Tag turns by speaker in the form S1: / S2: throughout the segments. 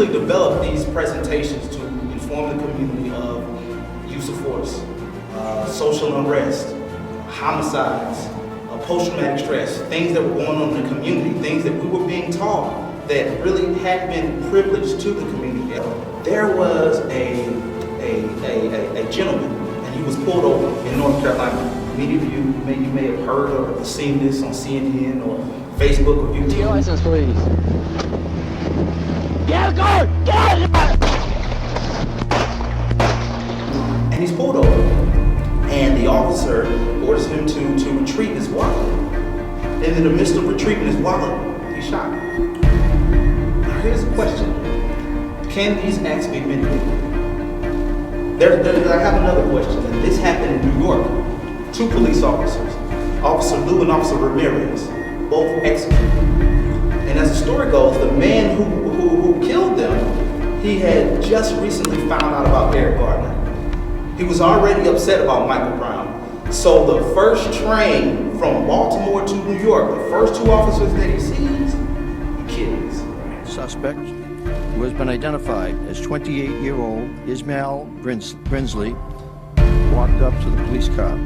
S1: intentionally developed these presentations to inform the community of use of force, social unrest, homicides, post-traumatic stress, things that were going on in the community, things that we were being taught that really had been privileged to the community. There was a gentleman, and he was pulled over in North Carolina. Many of you may have heard or seen this on CNN or Facebook or YouTube.
S2: Your license, please. Get out of the car! Get out of the car!
S1: And he's pulled over, and the officer orders him to retrieve his wallet. And in the midst of retrieving his wallet, he shot him. Now here's the question. Can these acts be mitigated? I have another question, and this happened in New York. 2 police officers, Officer Lou and Officer Ramirez, both executed. And as the story goes, the man who killed them, he had just recently found out about Eric Gardner. He was already upset about Michael Brown. So the first train from Baltimore to New York, the first 2 officers that he sees, he kills.
S3: Suspect, who has been identified as 28-year-old Ismail Brinsley, walked up to the police car.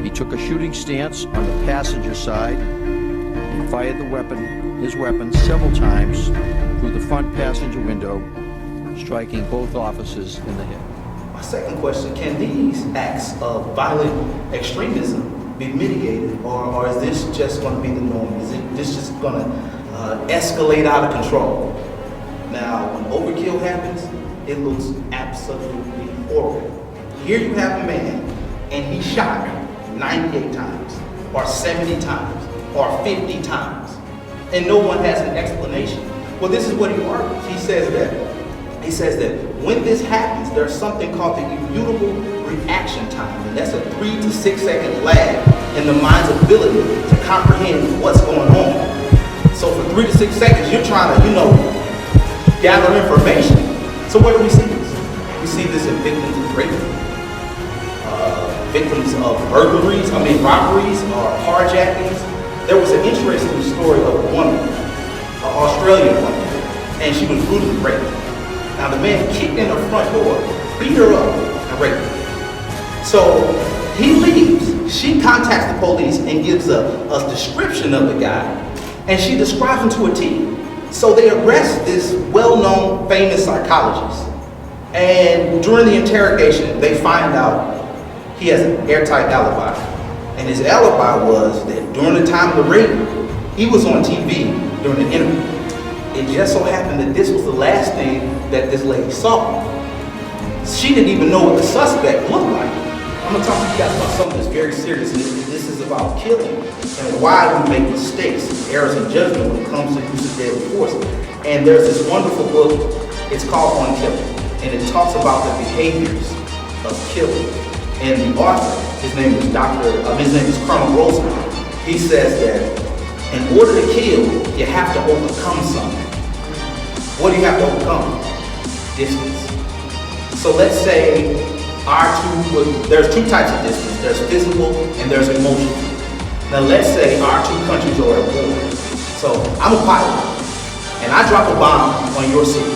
S3: He took a shooting stance on the passenger side and fired his weapon several times through the front passenger window, striking both officers in the head.
S1: My second question, can these acts of violent extremism be mitigated, or is this just going to be the norm? Is this just going to escalate out of control? Now, when overkill happens, it looks absolutely horrible. Here you have a man, and he shot 98 times, or 70 times, or 50 times, and no one has an explanation. Well, this is what he argues. He says that when this happens, there's something called the immutable reaction time, and that's a 3 to 6 second lag in the mind's ability to comprehend what's going on. So for 3 to 6 seconds, you're trying to, gather information. So where do we see this? We see this in victims of rape, victims of robberies or carjackings. There was an interesting story of a woman, an Australian woman, and she was brutally raped. Now the man kicked in her front door, beat her up, and raped her. So he leaves. She contacts the police and gives a description of the guy, and she describes him to a T. So they arrest this well-known, famous psychologist, and during the interrogation, they find out he has an airtight alibi. And his alibi was that during the time of the rape, he was on TV during the interview. It just so happened that this was the last thing that this lady saw. She didn't even know what the suspect looked like. I'm gonna talk to you guys about something that's very serious. This is about killing and why we make mistakes, errors in judgment when it comes to use of deadly force. And there's this wonderful book, it's called On Killing, and it talks about the behaviors of killing. And the author, his name is Colonel Roosevelt. He says that in order to kill, you have to overcome something. What do you have to overcome? Distance. So let's say there's 2 types of distance. There's physical and there's emotional. Now let's say our 2 countries are at war. So I'm a pilot and I drop a bomb on your city.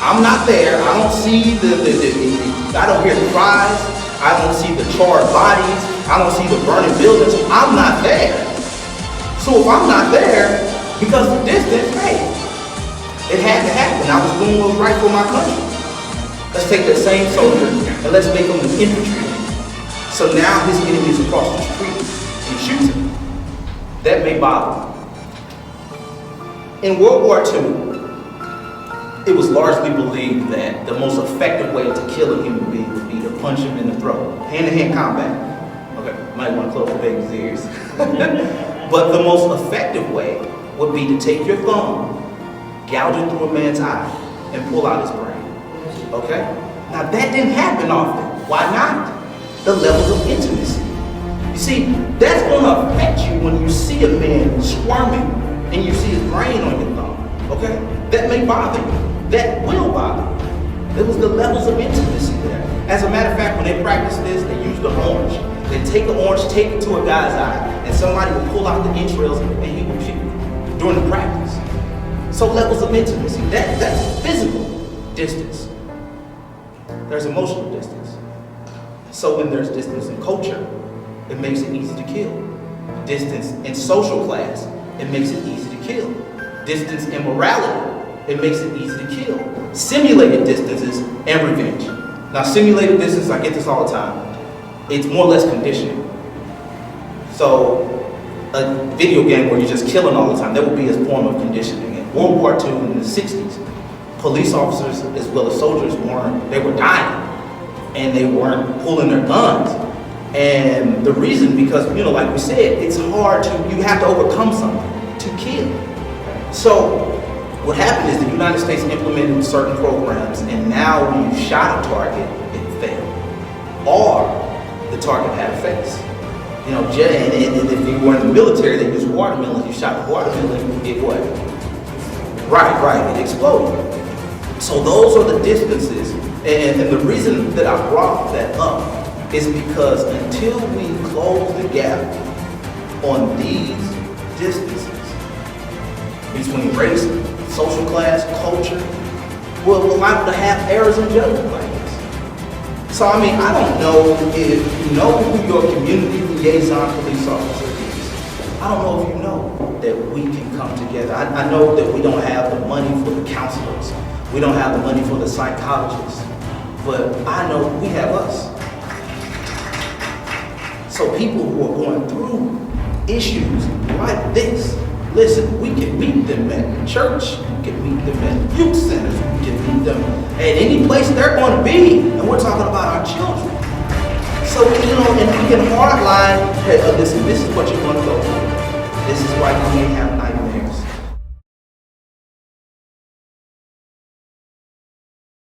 S1: I'm not there. I don't see I don't hear the cries. I don't see the charred bodies. I don't see the burning buildings. I'm not there. So if I'm not there, because of the distance, hey, it had to happen. I was doing what was right for my country. Let's take that same soldier and let's make him an infantryman. So now his enemy is across the street and he shoots him. That may bother him. In World War II, it was largely believed that the most effective way to kill a human being would be to punch him in the throat. Hand-to-hand combat. Okay, might want to close the baby's ears. But the most effective way would be to take your thumb, gouge it through a man's eye, and pull out his brain. Okay? Now that didn't happen often. Why not? The levels of intimacy. You see, that's going to affect you when you see a man squirming and you see his brain on your thumb. Okay? That may bother you. That will bother you. There was the levels of intimacy there. As a matter of fact, when they practice this, they use the orange. They take the orange, take it to a guy's eye, and somebody will pull out the entrails and he will shoot during the practice. So levels of intimacy, that's physical distance. There's emotional distance. So when there's distance in culture, it makes it easy to kill. Distance in social class, it makes it easy to kill. Distance in morality, it makes it easy to kill. Simulated distances and revenge. Now simulated distance, I get this all the time. It's more or less conditioning. So a video game where you're just killing all the time, that would be a form of conditioning. In World War II in the 60s, police officers as well as soldiers they were dying and they weren't pulling their guns. And the reason, because, like we said, it's hard you have to overcome something to kill. So what happened is the United States implemented certain programs, and now when you shot a target, it failed. Or the target had a face. And if you were in the military, they used watermelons. You shot the watermelon, it what? Right, it exploded. So those are the distances. And the reason that I brought that up is because until we close the gap on these distances between race, social class, culture, we're liable to have errors in judgment like this. So I don't know if you know who your community liaison police officer is. I don't know if you know that we can come together. I know that we don't have the money for the counselors. We don't have the money for the psychologists. But I know we have us. So people who are going through issues like this, listen, we can meet them at church, we can meet them at youth centers, we can meet them at any place they're going to be, and we're talking about our children. So, and we can hardline, hey, listen, this is what you're going to go through. This is why you may have